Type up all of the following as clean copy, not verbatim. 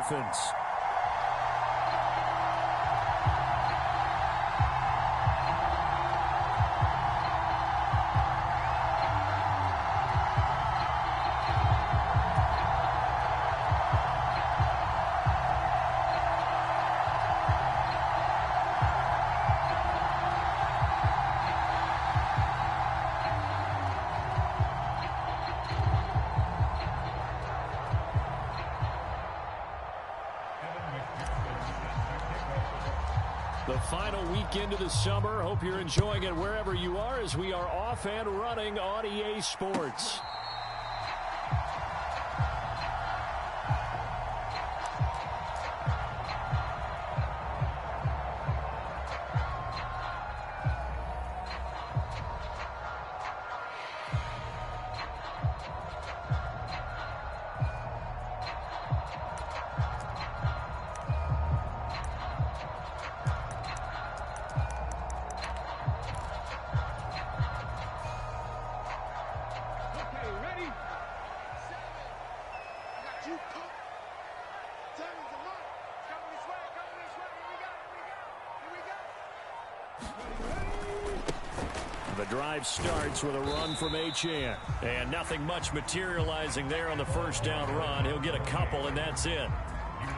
Dolphins. The final weekend of the summer. Hope you're enjoying it wherever you are as we are off and running on EA Sports. The drive starts with a run from Achane. And nothing much materializing there on the first down run. He'll get a couple, and that's it.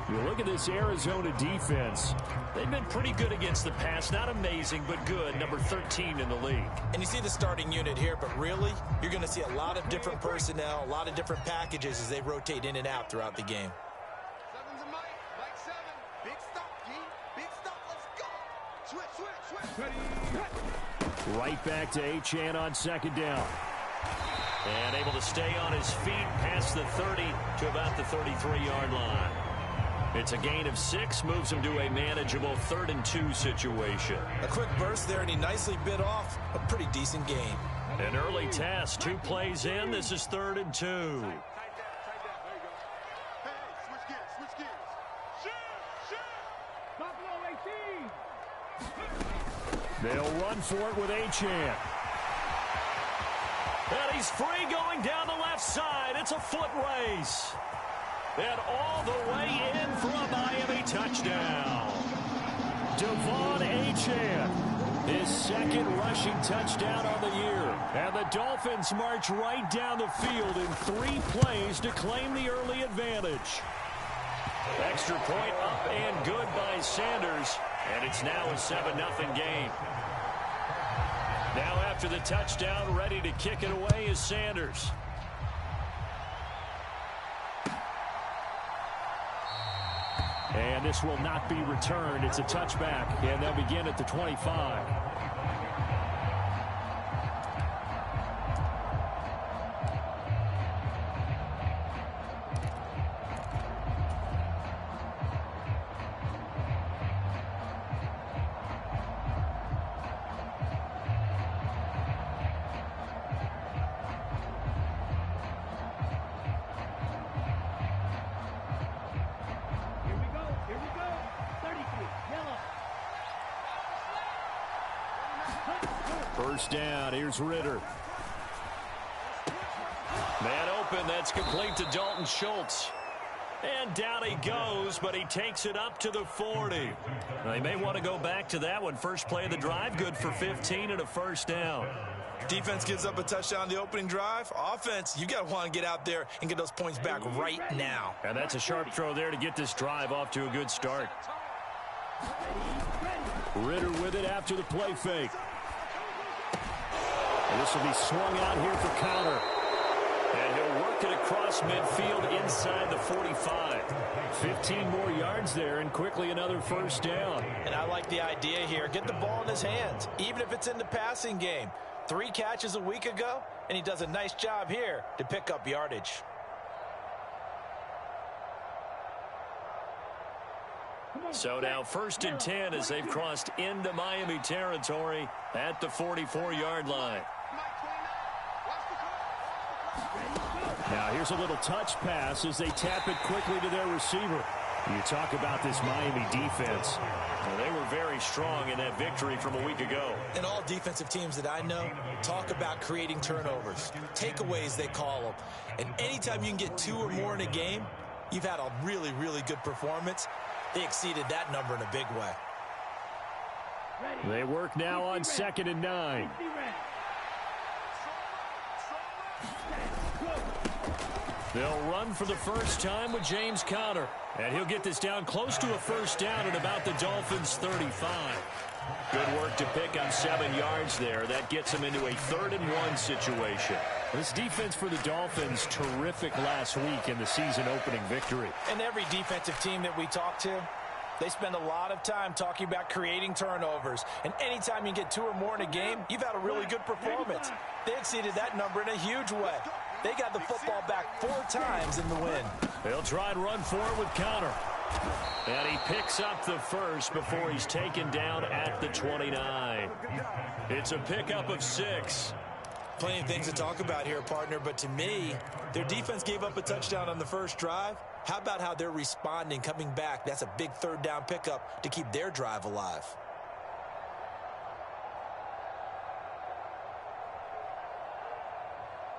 You look at this Arizona defense. They've been pretty good against the pass. Not amazing, but good. Number 13 in the league. And you see the starting unit here, but really, you're going to see a lot of different personnel, a lot of different packages as they rotate in and out throughout the game. Seven's a Mike. Mike 7. Big stop, G. Big stop. Let's go. Switch. Ready. Right back to Achane on second down. And able to stay on his feet past the 30 to about the 33-yard line. It's a gain of 6, moves him to a manageable 3rd and 2 situation. A quick burst there, and he nicely bit off a pretty decent gain. An early test, 2 plays in. This is 3rd and 2. Tight down. There you go. Hey, switch gears. Shoot. Buffalo 18. They'll run for it with Achane. And he's free going down the left side. It's a foot race. And all the way in for a Miami touchdown. Devon Achane, his 2nd rushing touchdown on the year. And the Dolphins march right down the field in 3 plays to claim the early advantage. Extra point up and good by Sanders. And it's now a 7-0 game. Now after the touchdown, ready to kick it away is Sanders. And this will not be returned. It's a touchback, and they'll begin at the 25. First down, here's Ritter. Man open, that's complete to Dalton Schultz. And down he goes, but he takes it up to the 40. They may want to go back to that one. First play of the drive, good for 15 and a first down. Defense gives up a touchdown the opening drive. Offense, you got to want to get out there and get those points back right now. And that's a sharp throw there to get this drive off to a good start. Ritter with it after the play fake. And this will be swung out here for counter. And he'll work it across midfield inside the 45. 15 more yards there and quickly another first down. And I like the idea here. Get the ball in his hands, even if it's in the passing game. 3 catches a week ago, and he does a nice job here to pick up yardage. So now 1st and 10 as they've crossed into Miami territory at the 44-yard line. Now here's a little touch pass as they tap it quickly to their receiver. You talk about this Miami defense. Well, they were very strong in that victory from a week ago. And all defensive teams that I know talk about creating turnovers. Takeaways, they call them. And anytime you can get 2 or more in a game, You've had a really, really good performance. They exceeded that number in a big way. They work now on 2nd and 9. They'll run for the first time with James Conner. And he'll get this down close to a first down at about the Dolphins' 35. Good work to pick on 7 yards there. That gets him into a 3rd and 1 situation. This defense for the Dolphins, terrific last week in the season opening victory. And every defensive team that we talk to, they spend a lot of time talking about creating turnovers. And anytime you get 2 or more in a game, you've had a really good performance. They exceeded that number in a huge way. They got the football back 4 times in the win. They'll try and run for it with Conner. And he picks up the first before he's taken down at the 29. It's a pickup of 6. Plenty of things to talk about here, partner, but to me, their defense gave up a touchdown on the first drive. How about how they're responding, coming back? That's a big 3rd down pickup to keep their drive alive.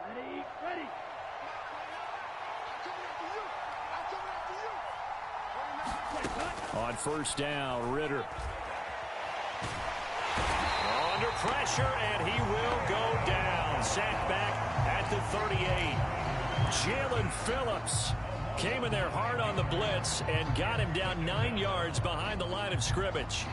Ready. On first down, Ritter. Under pressure, and he will go down. Sacked back at the 38. Jalen Phillips came in there hard on the blitz and got him down 9 yards behind the line of scrimmage.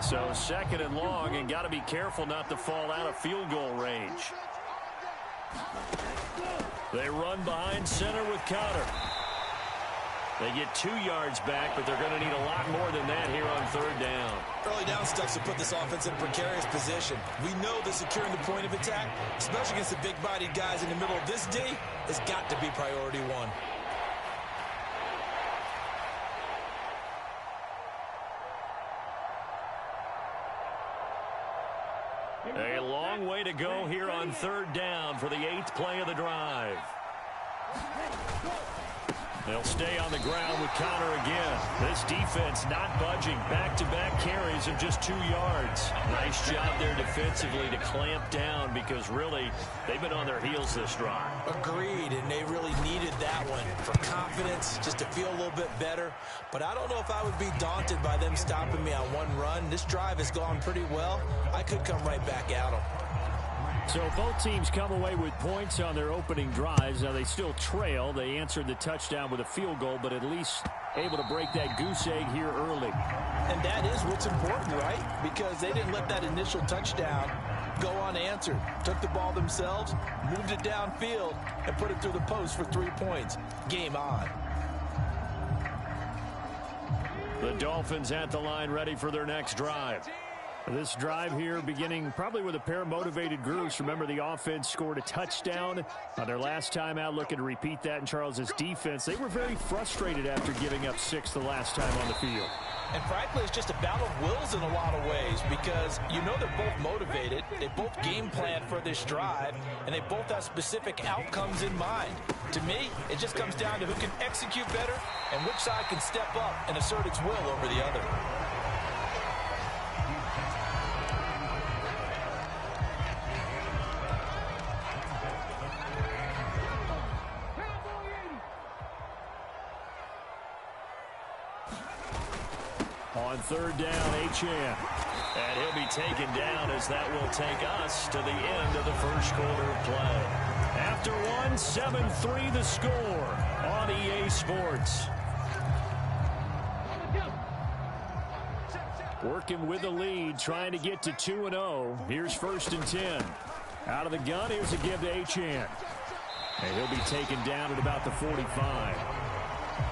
So 2nd and long, and got to be careful not to fall out of field goal range. They run behind center with Conner. They get 2 yards back, but they're going to need a lot more than that here on 3rd down. Early down stuff to put this offense in a precarious position. We know that securing the point of attack, especially against the big-bodied guys in the middle of this D, has got to be priority 1. A long way to go here on 3rd down for the 8th play of the drive. They'll stay on the ground with Conner again. This defense not budging. Back-to-back carries of just 2 yards. Nice job there defensively to clamp down because really they've been on their heels this drive. Agreed, and they really needed that one for confidence, just to feel a little bit better. But I don't know if I would be daunted by them stopping me on one run. This drive has gone pretty well. I could come right back at them. So both teams come away with points on their opening drives. Now they still trail. They answered the touchdown with a field goal, but at least able to break that goose egg here early. And that is what's important, right? Because they didn't let that initial touchdown go unanswered. Took the ball themselves, moved it downfield, and put it through the post for 3 points. Game on. The Dolphins at the line ready for their next drive. This drive here beginning probably with a pair of motivated groups. Remember, the offense scored a touchdown on their last time out, looking to repeat that in Charles's defense. They were very frustrated after giving up 6 the last time on the field. And frankly, it's just a battle of wills in a lot of ways because you know they're both motivated. They both game plan for this drive, and they both have specific outcomes in mind. To me, it just comes down to who can execute better and which side can step up and assert its will over the other. On 3rd down, Achane. And he'll be taken down as that will take us to the end of the first quarter of play. After one, 7-3 the score on EA Sports. Working with the lead, trying to get to 2-0. Here's 1st and 10. Out of the gun, here's a give to Achane. And he'll be taken down at about the 45.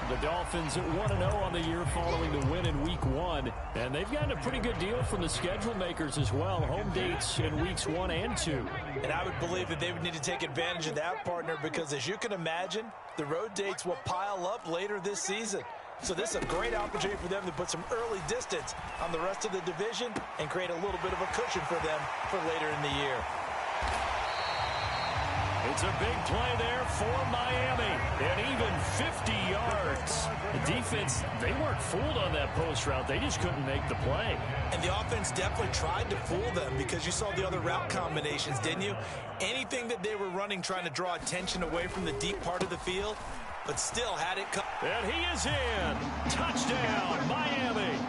The Dolphins at 1-0 on the year following the win in Week 1. And they've gotten a pretty good deal from the schedule makers as well. Home dates in Weeks 1 and 2. And I would believe that they would need to take advantage of that, partner, because as you can imagine, the road dates will pile up later this season. So this is a great opportunity for them to put some early distance on the rest of the division and create a little bit of a cushion for them for later in the year. It's a big play there for Miami, and even 50 yards. The defense, they weren't fooled on that post route. They just couldn't make the play. And the offense definitely tried to fool them because you saw the other route combinations, didn't you? Anything that they were running trying to draw attention away from the deep part of the field, but still had it come. And he is in. Touchdown, Miami.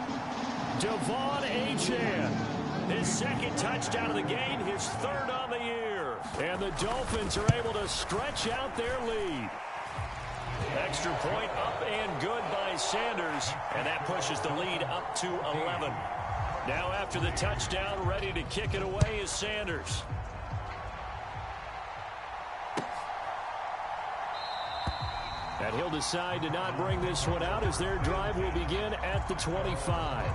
Devon Achane. His second touchdown of the game, his third on the year. And the Dolphins are able to stretch out their lead. Extra point up and good by Sanders. And that pushes the lead up to 11. Now after the touchdown, ready to kick it away is Sanders. And he'll decide to not bring this one out as their drive will begin at the 25.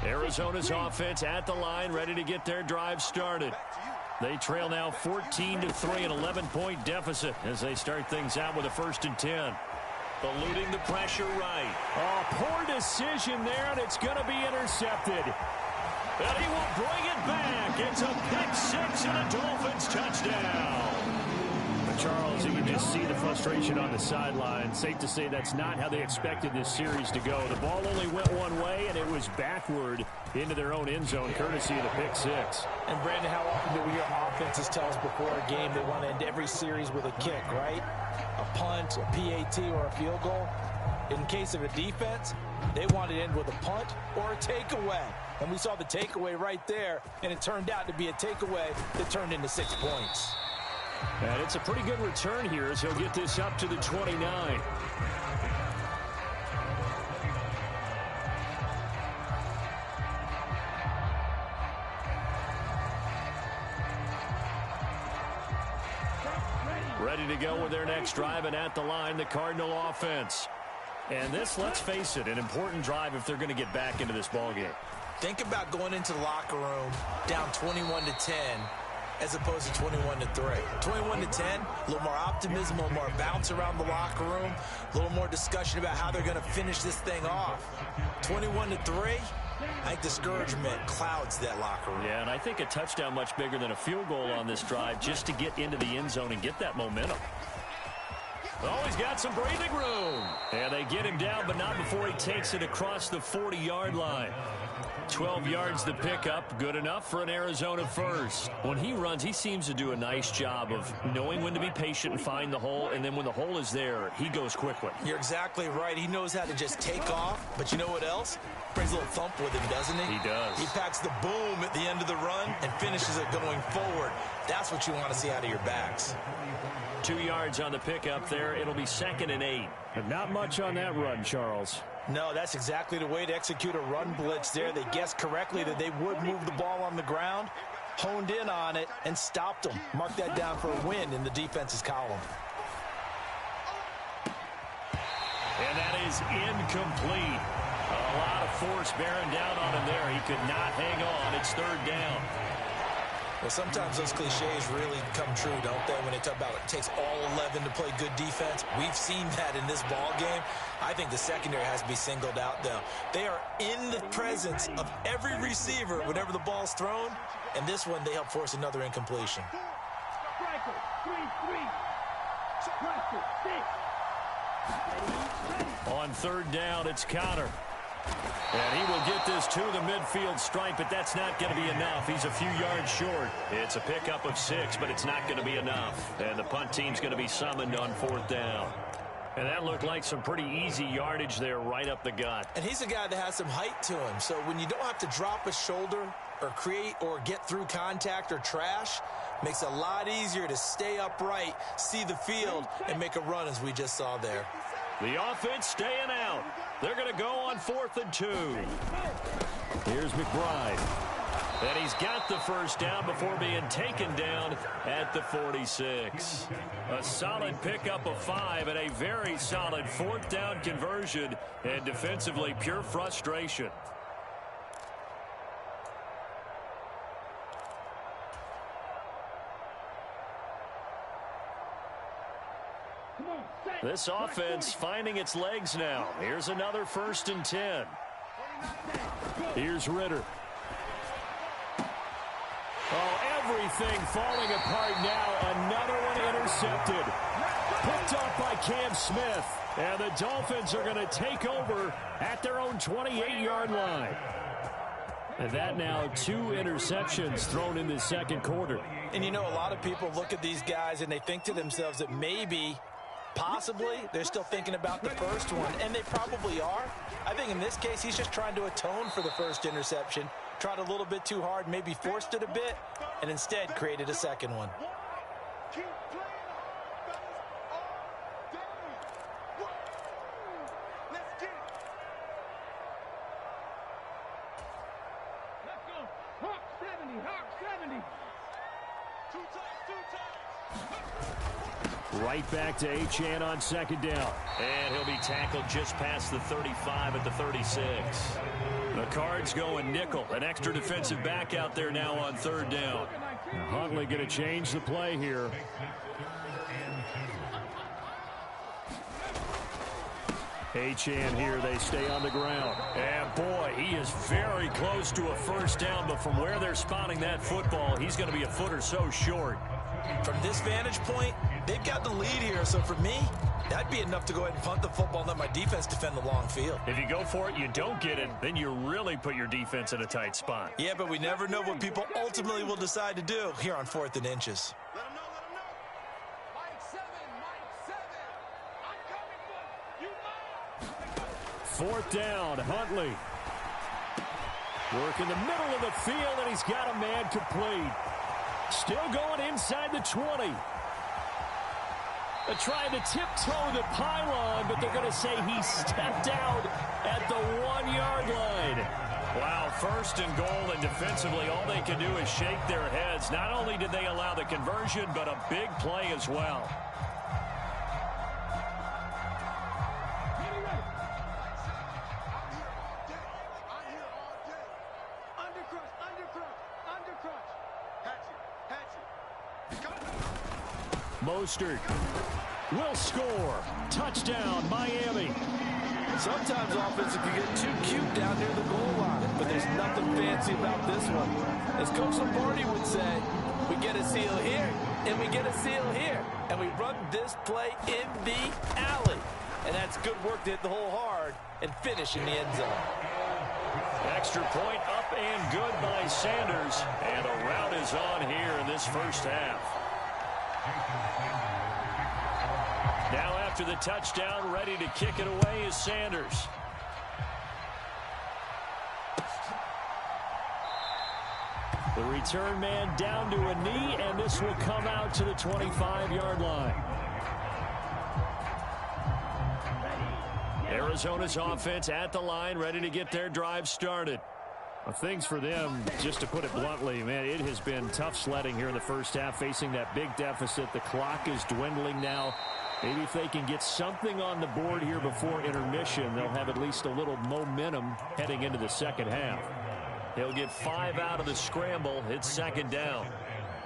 Arizona's offense at the line, ready to get their drive started. They trail now 14-3, an 11-point deficit as they start things out with a 1st and 10. Eluding the pressure right. Oh, poor decision there, and it's going to be intercepted. And he will bring it back. It's a pick six and a Dolphins touchdown. Charles, you can just see the frustration on the sideline. Safe to say that's not how they expected this series to go. The ball only went one way, and it was backward into their own end zone, courtesy of the pick six. And, Brandon, how often do we hear offenses tell us before a game they want to end every series with a kick, right? A punt, a PAT, or a field goal. In case of a defense, they want to end with a punt or a takeaway. And we saw the takeaway right there, and it turned out to be a takeaway that turned into 6 points. And it's a pretty good return here as he'll get this up to the 29. Ready to go with their next drive, and at the line, the Cardinal offense. And this, let's face it, an important drive if they're going to get back into this ballgame. Think about going into the locker room down 21-10. As opposed to 21-3. 21-10, a little more optimism, a little more bounce around the locker room, a little more discussion about how they're going to finish this thing off. 21-3, I think discouragement clouds that locker room. Yeah, and I think a touchdown much bigger than a field goal on this drive just to get into the end zone and get that momentum. Oh, he's got some breathing room. And they get him down, but not before he takes it across the 40-yard line. 12 yards the pickup, good enough for an Arizona first. When he runs, he seems to do a nice job of knowing when to be patient and find the hole, and then when the hole is there, he goes quickly. You're exactly right. He knows how to just take off, but you know what else? Brings a little thump with him, doesn't he? He does. He packs the boom at the end of the run and finishes it going forward. That's what you want to see out of your backs. 2 yards on the pickup there. It'll be 2nd and 8. But not much on that run, Charles. No, that's exactly the way to execute a run blitz there. They guessed correctly that they would move the ball on the ground, honed in on it, and stopped them. Mark that down for a win in the defense's column. And that is incomplete. A lot of force bearing down on him there. He could not hang on. It's 3rd down. Well, sometimes those cliches really come true, don't they? When they talk about it takes all 11 to play good defense. We've seen that in this ball game. I think the secondary has to be singled out, though. They are in the presence of every receiver whenever the ball's thrown. And this one, they help force another incompletion. On 3rd down, it's Connor. And he will get this to the midfield stripe, but that's not going to be enough. He's a few yards short. It's a pickup of 6, but it's not going to be enough. And the punt team's going to be summoned on 4th down. And that looked like some pretty easy yardage there right up the gut. And he's a guy that has some height to him. So when you don't have to drop a shoulder or create or get through contact or trash, makes it a lot easier to stay upright, see the field, and make a run as we just saw there. The offense staying out. They're going to go on 4th and 2. Here's McBride. And he's got the 1st down before being taken down at the 46. A solid pickup of 5 and a very solid 4th down conversion. And defensively, pure frustration. This offense finding its legs now. Here's another 1st and 10. Here's Ritter. Oh, everything falling apart now. Another one intercepted. Picked off by Cam Smith. And the Dolphins are going to take over at their own 28-yard line. And that now 2 interceptions thrown in the second quarter. And you know, a lot of people look at these guys and they think to themselves that maybe, possibly, they're still thinking about the first one. And they probably are. I think in this case, he's just trying to atone for the first interception. Tried a little bit too hard, maybe forced it a bit, and instead created a second one. Right back to Achane on 2nd down. And he'll be tackled just past the 35 at the 36. The Cards going nickel. An extra defensive back out there now on 3rd down. Now Huntley going to change the play here. Achane here, they stay on the ground. And boy, he is very close to a 1st down, but from where they're spotting that football, he's going to be a foot or so short. From this vantage point, they've got the lead here, so for me, that'd be enough to go ahead and punt the football and let my defense defend the long field. If you go for it, you don't get it, then you really put your defense in a tight spot. Yeah, but we never know what people ultimately will decide to do here on 4th and inches. Let him know, let him know. Mike 7, I'm coming for you. 4th down, Huntley. Work in the middle of the field, and he's got a man complete. Still going inside the 20. They're trying to tiptoe the pylon, but they're going to say he stepped out at the 1-yard line. Wow, 1st and goal, and defensively all they can do is shake their heads. Not only did they allow the conversion, but a big play as well. Mostert will score. Touchdown, Miami. Sometimes offenses can get too cute down near the goal line, but there's nothing fancy about this one. As Coach Lombardi would say, we get a seal here, and we get a seal here, and we run this play in the alley. And that's good work to hit the hole hard and finish in the end zone. Extra point up and good by Sanders, and a rout is on here in this 1st half. Now after the touchdown, ready to kick it away is Sanders. The return man down to a knee, and this will come out to the 25-yard line. Arizona's offense at the line, ready to get their drive started. Well, things for them, just to put it bluntly, man, it has been tough sledding here in the 1st half, facing that big deficit. The clock is dwindling now. Maybe if they can get something on the board here before intermission, they'll have at least a little momentum heading into the 2nd half. They'll get 5 out of the scramble. It's 2nd down.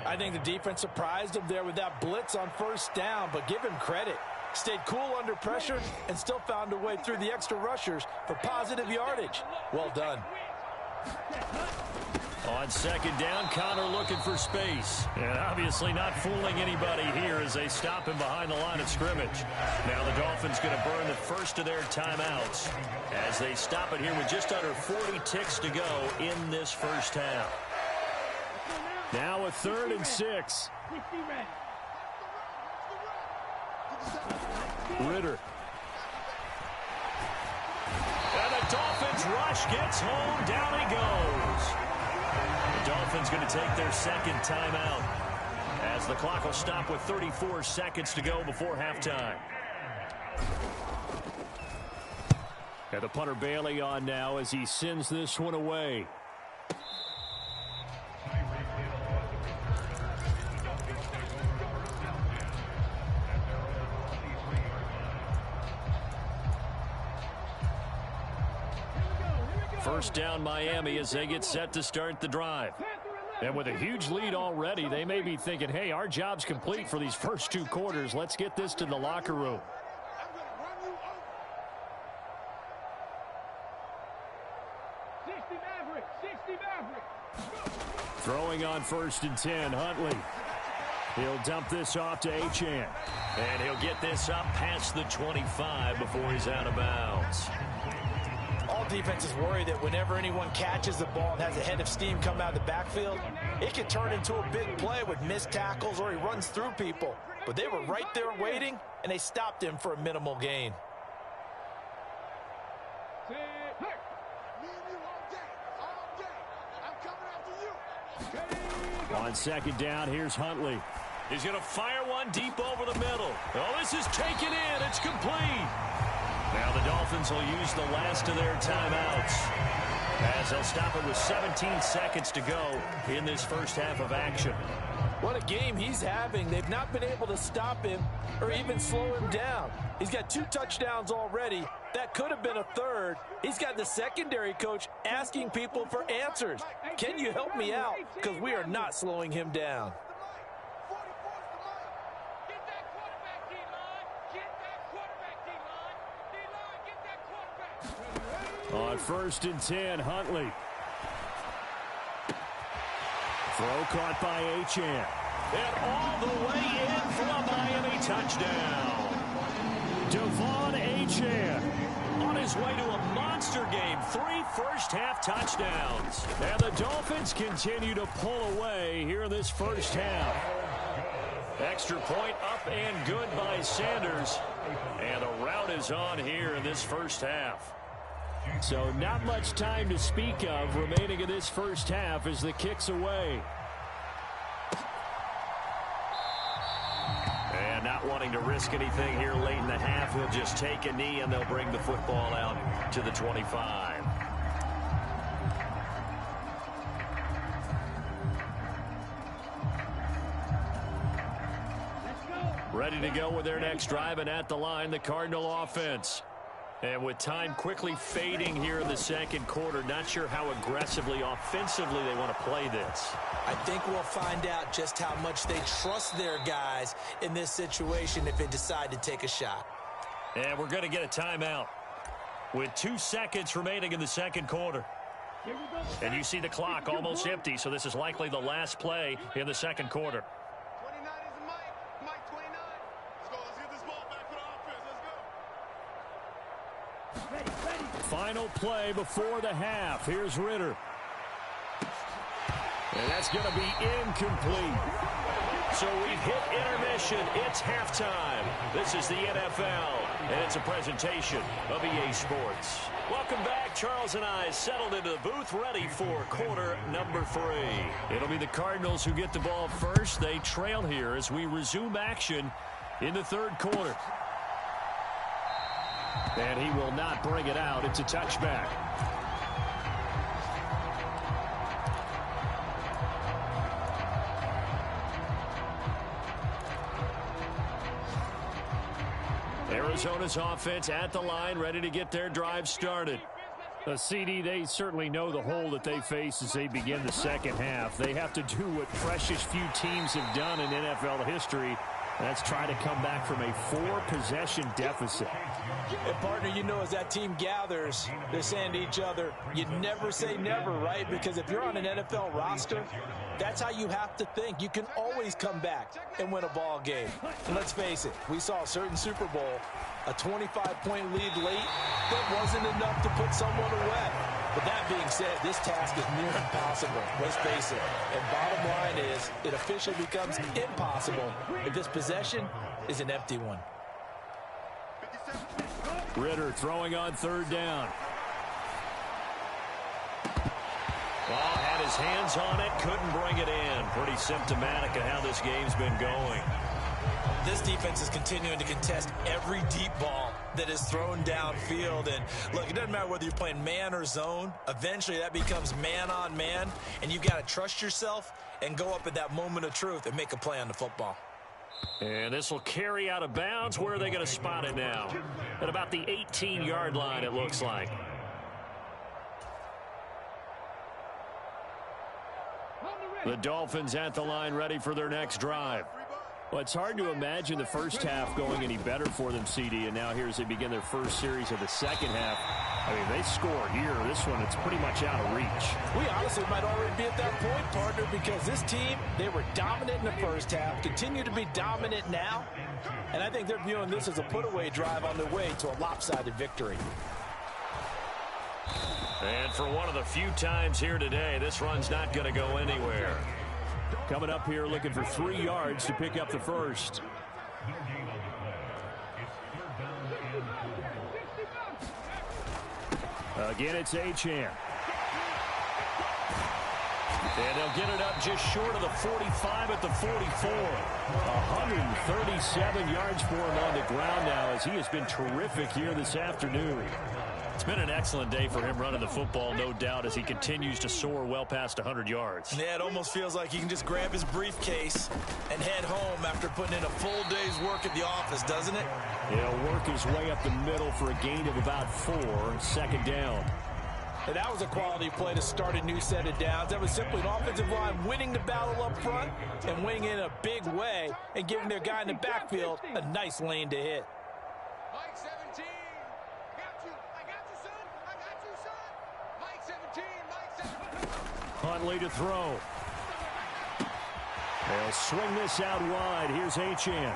I think the defense surprised him there with that blitz on 1st down, but give him credit. Stayed cool under pressure and still found a way through the extra rushers for positive yardage. Well done. On 2nd down, Connor looking for space. And obviously not fooling anybody here as they stop him behind the line of scrimmage. Now the Dolphins going to burn the first of their timeouts as they stop it here with just under 40 ticks to go in this 1st half. Now a 3rd and 6. Ritter. And the Dolphins rush gets home. Down he goes. The Dolphins going to take their 2nd timeout as the clock will stop with 34 seconds to go before halftime. And the punter Bailey on now as he sends this one away. First down Miami as they get set to start the drive. And with a huge lead already, they may be thinking, hey, our job's complete for these first 2 quarters. Let's get this to the locker room. Throwing on 1st and 10, Huntley. He'll dump this off to Achane. And he'll get this up past the 25 before he's out of bounds. All defenses worry that whenever anyone catches the ball and has a head of steam come out of the backfield, it can turn into a big play with missed tackles or he runs through people. But they were right there waiting, and they stopped him for a minimal gain. On 2nd down, here's Huntley. He's going to fire one deep over the middle. Oh, this is taken in. It's complete. Now the Dolphins will use the last of their timeouts as they'll stop it with 17 seconds to go in this first half of action. What a game he's having. They've not been able to stop him or even slow him down. He's got 2 touchdowns already. That could have been a 3rd. He's got the secondary coach asking people for answers. Can you help me out? Because we are not slowing him down. On 1st and 10, Huntley. Throw caught by Achane. And all the way in for a Miami touchdown. Devon Achane on his way to a monster game. 3 first-half touchdowns. And the Dolphins continue to pull away here in this first half. Extra point up and good by Sanders. And a rout is on here in this first half. So not much time to speak of remaining in this first half as the kick's away. And not wanting to risk anything here late in the half, he'll just take a knee and they'll bring the football out to the 25. Ready to go with their next drive, and at the line, the Cardinal offense. And with time quickly fading here in the second quarter, not sure how aggressively, offensively they want to play this. I think we'll find out just how much they trust their guys in this situation if they decide to take a shot. And we're going to get a timeout with 2 seconds remaining in the second quarter. And you see the clock almost empty, so this is likely the last play in the second quarter. 29 is Mike. Mike 29. Let's go. Let's get this ball back for the offense. Let's go. Final play before the half. Here's Ritter. And that's going to be incomplete. So we've hit intermission. It's halftime. This is the NFL, and it's a presentation of EA Sports. Welcome back. Charles and I settled into the booth, ready for quarter number 3. It'll be the Cardinals who get the ball first. They trail here as we resume action in the third quarter. And he will not bring it out. It's a touchback. Arizona's offense at the line, ready to get their drive started. CD, they certainly know the hole that they face as they begin the second half. They have to do what precious few teams have done in NFL history. That's try to come back from a 4-possession deficit. And partner, you know, as that team gathers, they're saying to each other, you never say never, right? Because if you're on an NFL roster, that's how you have to think. You can always come back and win a ball game. And let's face it, we saw a certain Super Bowl, a 25-point lead late that wasn't enough to put someone away. But that being said, this task is near impossible. Let's face it. And bottom line is, it officially becomes impossible if this possession is an empty one. Ritter throwing on third down. Ball had his hands on it, couldn't bring it in. Pretty symptomatic of how this game's been going. This defense is continuing to contest every deep ball that is thrown downfield. And look, it doesn't matter whether you're playing man or zone. Eventually that becomes man on man, and you've got to trust yourself and go up at that moment of truth and make a play on the football. And this will carry out of bounds. Where are they going to spot it now? At about the 18-yard line, it looks like. The Dolphins at the line, ready for their next drive. Well, it's hard to imagine the first half going any better for them, CD, and now here as they begin their first series of the second half. I mean, they score here. This one, it's pretty much out of reach. We honestly might already be at that point, partner, because this team, they were dominant in the first half, continue to be dominant now, and I think they're viewing this as a put-away drive on their way to a lopsided victory. And for one of the few times here today, this run's not going to go anywhere. Coming up here looking for 3 yards to pick up the first. Again, it's Achane. And they'll get it up just short of the 45 at the 44. 137 yards for him on the ground now as he has been terrific here this afternoon. It's been an excellent day for him running the football, no doubt, as he continues to soar well past 100 yards. Yeah, it almost feels like he can just grab his briefcase and head home after putting in a full day's work at the office, doesn't it? He'll work his way up the middle for a gain of about 4, second down. And that was a quality play to start a new set of downs. That was simply an offensive line winning the battle up front and winning in a big way and giving their guy in the backfield a nice lane to hit. Mike 17. I got you, son. I got you, son. Mike 17. Mike 17. Huntley to throw. They'll swing this out wide. Here's Achane.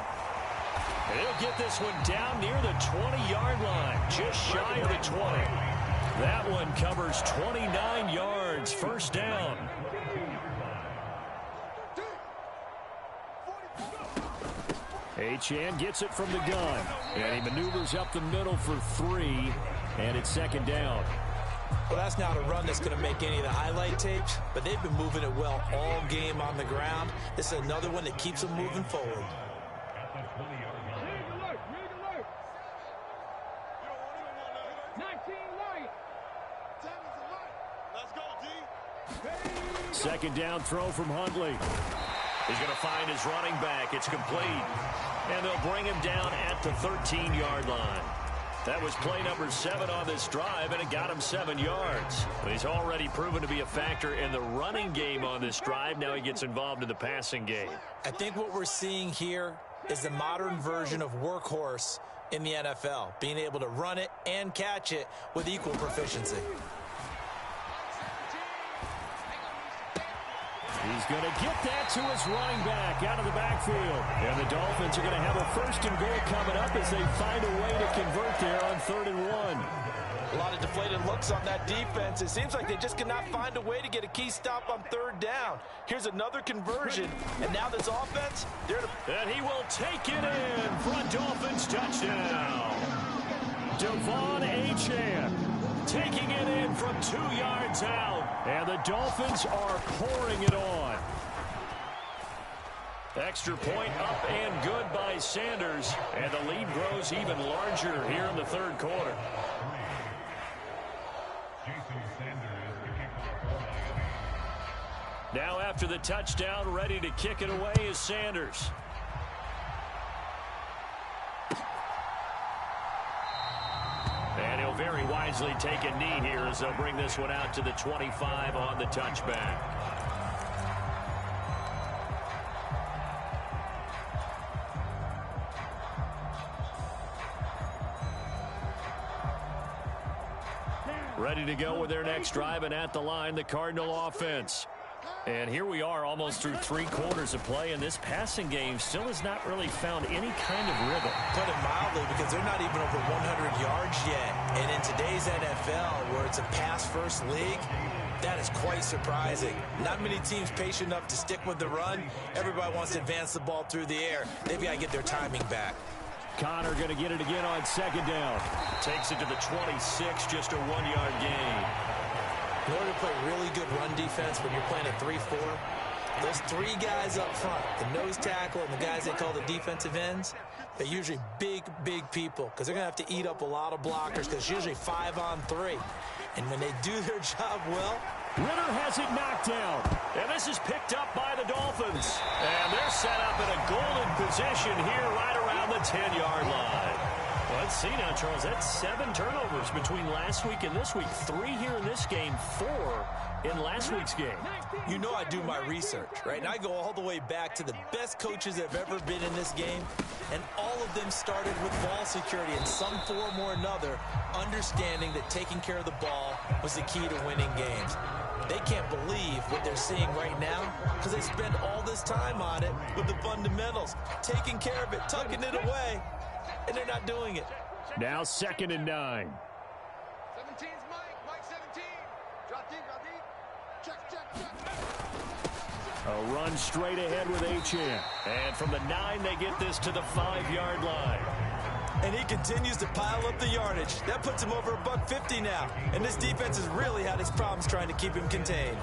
And he'll get this one down near the 20-yard line, just shy of the 20. That one covers 29 yards, first down. Achane gets it from the gun, and he maneuvers up the middle for 3, and it's second down. Well, that's not a run that's going to make any of the highlight tapes, but they've been moving it well all game on the ground. This is another one that keeps them moving forward. Second down throw from Huntley. He's going to find his running back. It's complete. And they'll bring him down at the 13-yard line. That was play number 7 on this drive, and it got him 7 yards. But he's already proven to be a factor in the running game on this drive. Now he gets involved in the passing game. I think what we're seeing here is the modern version of workhorse in the NFL, being able to run it and catch it with equal proficiency. He's going to get that to his running back out of the backfield. And the Dolphins are going to have a first and goal coming up as they find a way to convert there on 3rd and 1. A lot of deflated looks on that defense. It seems like they just cannot find a way to get a key stop on 3rd down. Here's another conversion, and now this offense, and he will take it in for a Dolphins touchdown. Devon Achane taking it in from 2 yards out. And the Dolphins are pouring it on. Extra point up and good by Sanders. And the lead grows even larger here in the 3rd quarter. Now after the touchdown, ready to kick it away is Sanders. And he'll very wisely take a knee here as they'll bring this one out to the 25 on the touchback. Ready to go with their next drive, and at the line, the Cardinal offense. And here we are almost through 3 quarters of play, and this passing game still has not really found any kind of rhythm. Put it mildly, because they're not even over 100 yards yet. And in today's NFL, where it's a pass-first league, that is quite surprising. Not many teams patient enough to stick with the run. Everybody wants to advance the ball through the air. They've got to get their timing back. Connor going to get it again on second down. Takes it to the 26, just a 1-yard gain. In order to play really good run defense when you're playing a 3-4, those 3 guys up front, the nose tackle and the guys they call the defensive ends, they're usually big, big people because they're going to have to eat up a lot of blockers because it's usually 5-on-3. And when they do their job well, Ritter has it knocked down. And this is picked up by the Dolphins. And they're set up in a golden position here right around the 10-yard line. Let's see now, Charles. That's 7 turnovers between last week and this week. 3 here in this game, 4 in last week's game. You know I do my research, right? And I go all the way back to the best coaches that have ever been in this game, and all of them started with ball security in some form or another, understanding that taking care of the ball was the key to winning games. They can't believe what they're seeing right now because they spend all this time on it with the fundamentals, taking care of it, tucking it away, and they're not doing it. Now 2nd and 9. 17's Mike 17. Drop deep. Check. A run straight ahead with Achane. And from the 9, they get this to the 5-yard line. And he continues to pile up the yardage. That puts him over $150 now. And this defense has really had its problems trying to keep him contained.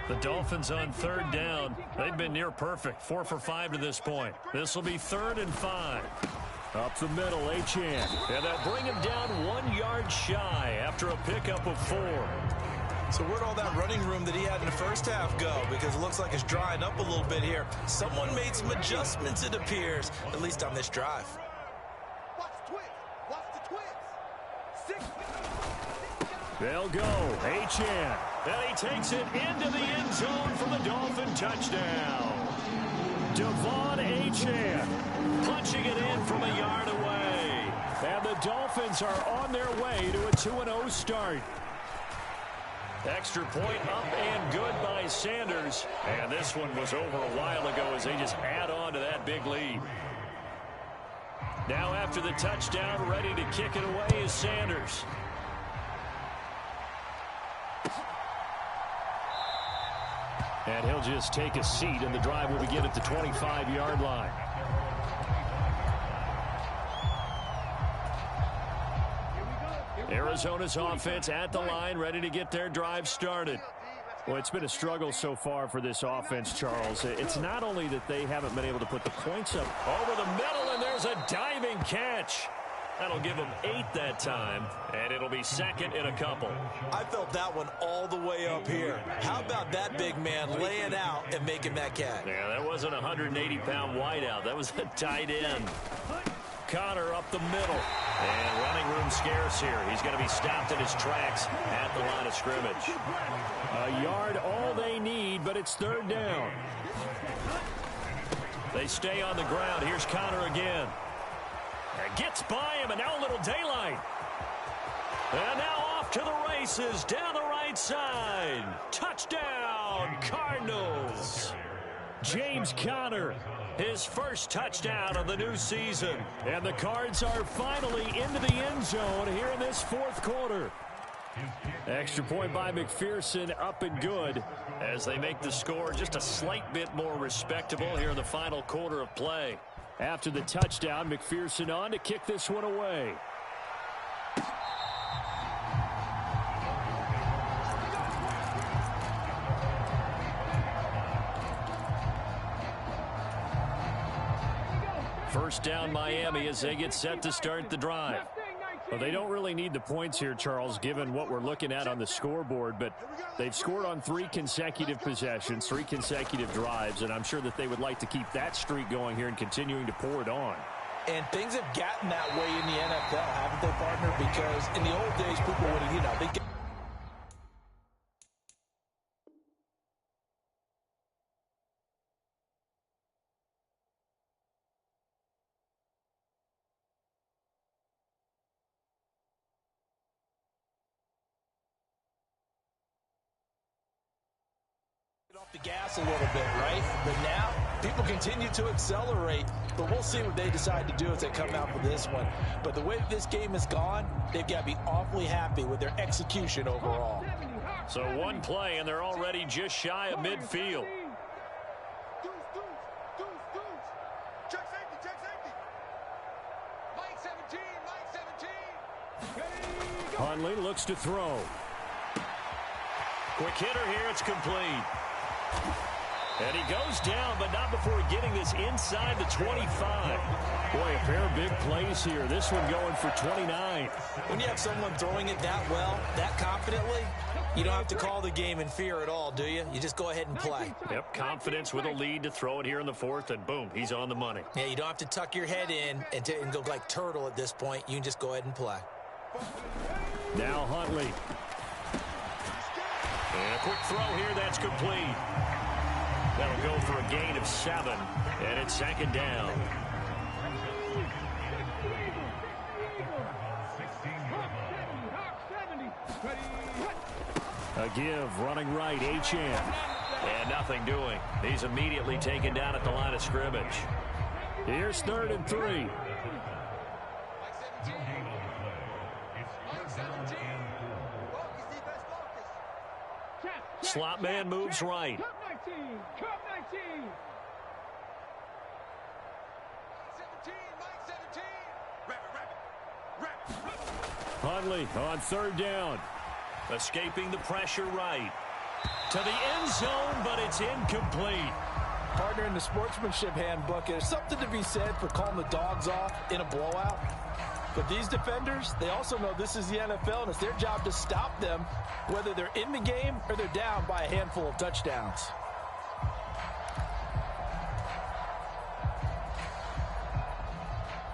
The Dolphins on 3rd down. They've been near perfect. 4 for 5 to this point. This will be 3rd and 5. Up the middle, Achane. And they'll bring him down 1 yard shy after a pickup of 4. So where'd all that running room that he had in the first half go? Because it looks like it's drying up a little bit here. Someone made some adjustments, it appears, at least on this drive. Watch the twist. 6. They'll go. Achane. And he takes it into the end zone for the Dolphin touchdown. Devon Achane punching it in from a yard away. And the Dolphins are on their way to a 2-0 start. Extra point up and good by Sanders. And this one was over a while ago as they just add on to that big lead. Now after the touchdown, ready to kick it away is Sanders. And he'll just take a seat, and the drive will begin at the 25-yard line. Arizona's offense at the line, ready to get their drive started. Well, it's been a struggle so far for this offense, Charles. It's not only that they haven't been able to put the points up over the middle, and there's a diving catch. That'll give them 8 that time, and it'll be 2nd and a couple. I felt that one all the way up here. How about that big man laying out and making that catch? Yeah, that wasn't a 180-pound wideout. That was a tight end. Connor up the middle. And running room scarce here. He's going to be stopped in his tracks at the line of scrimmage. A yard all they need, but it's 3rd down. They stay on the ground. Here's Connor again. And gets by him, and now a little daylight. And now off to the races down the right side. Touchdown, Cardinals. James Conner, his first touchdown of the new season. And the Cards are finally into the end zone here in this 4th quarter. Extra point by McPherson, up and good, as they make the score just a slight bit more respectable here in the final quarter of play. After the touchdown, McPherson on to kick this one away. First down, Miami, as they get set to start the drive. Well, they don't really need the points here, Charles, given what we're looking at on the scoreboard, but they've scored on 3 consecutive possessions, 3 consecutive drives, and I'm sure that they would like to keep that streak going here and continuing to pour it on. And things have gotten that way in the NFL, haven't they, partner? Because in the old days, people would, they get off the gas a little bit, right? But now people continue to accelerate, but we'll see what they decide to do as they come out for this one. But the way this game has gone, they've got to be awfully happy with their execution overall. So one play, and they're already just shy of midfield. Check safety. Mike 17. Huntley looks to throw. Quick hitter here, it's complete. And he goes down, but not before getting this inside the 25. Boy, a pair of big plays here. This one going for 29. When you have someone throwing it that well, that confidently, you don't have to call the game in fear at all, do you? You just go ahead and play. Yep, confidence with a lead to throw it here in the 4th, and boom, he's on the money. Yeah, you don't have to tuck your head in and go like turtle at this point. You can just go ahead and play. Now Huntley. quick throw here, that's complete. That'll go for a gain of 7, and it's second down. A give, running right, Achane. And nothing doing. He's immediately taken down at the line of scrimmage. Here's 3rd and 3. Slot man moves right. Hundley on 3rd down. Escaping the pressure right. To the end zone, but it's incomplete. Partner, in the sportsmanship handbook, there's something to be said for calling the dogs off in a blowout. But these defenders, they also know this is the NFL, and it's their job to stop them, whether they're in the game or they're down by a handful of touchdowns.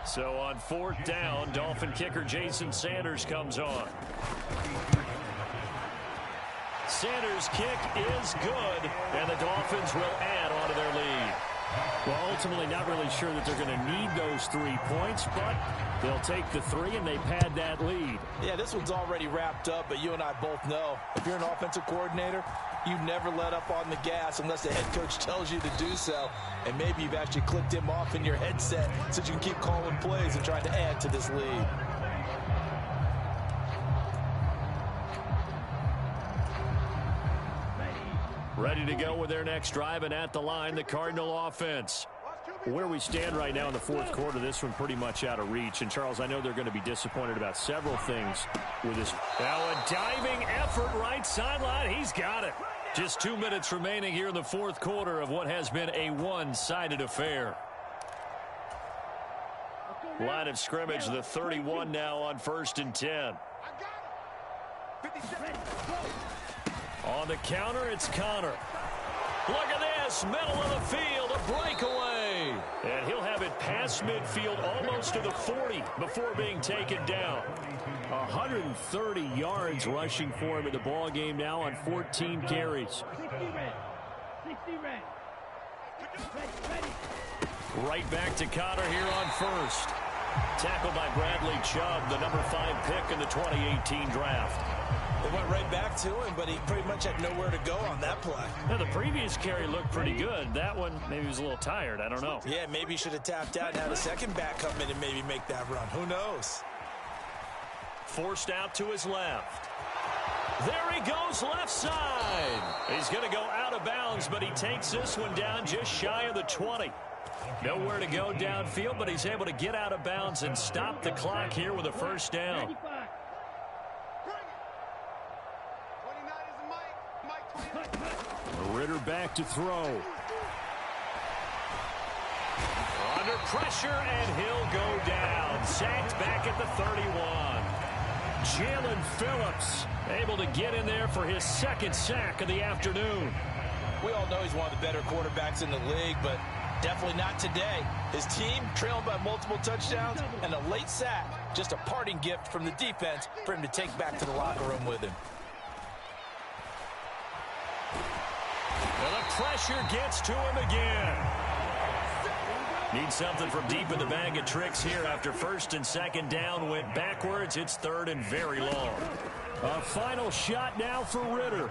So on 4th down, Dolphin kicker Jason Sanders comes on. Sanders' kick is good, and the Dolphins will add on to their lead. Well, ultimately not really sure that they're going to need those 3 points, but they'll take the 3 and they pad that lead. Yeah, this one's already wrapped up, but you and I both know if you're an offensive coordinator, you never let up on the gas unless the head coach tells you to do so. And maybe you've actually clicked him off in your headset so you can keep calling plays and trying to add to this lead. Ready to go with their next drive, and at the line, the Cardinal offense. Where we stand right now in the 4th quarter, this one pretty much out of reach. And, Charles, I know they're going to be disappointed about several things with this. Now a diving effort right sideline. He's got it. Just 2 minutes remaining here in the 4th quarter of what has been a one-sided affair. Line of scrimmage, the 31 now on 1st and 10. On the counter, it's Connor. Look at this, middle of the field, a breakaway. And he'll have it past midfield almost to the 40 before being taken down. 130 yards rushing for him in the ball game now on 14 carries. Right back to Connor here on 1st. Tackled by Bradley Chubb, the number 5 pick in the 2018 draft. They went right back to him, but he pretty much had nowhere to go on that play. Now, the previous carry looked pretty good. That one, maybe he was a little tired. I don't know. Yeah, maybe he should have tapped out and had a second back come in and maybe make that run. Who knows? Forced out to his left. There he goes, left side. He's going to go out of bounds, but he takes this one down just shy of the 20. Nowhere to go downfield, but he's able to get out of bounds and stop the clock here with a first down. Ritter back to throw. Under pressure, and he'll go down. Sacked back at the 31. Jalen Phillips able to get in there for his 2nd sack of the afternoon. We all know he's one of the better quarterbacks in the league, but definitely not today. His team trailed by multiple touchdowns and a late sack. Just a parting gift from the defense for him to take back to the locker room with him. And the pressure gets to him again. Need something from deep in the bag of tricks here after 1st and 2nd down went backwards. It's 3rd and very long. A final shot now for Ritter.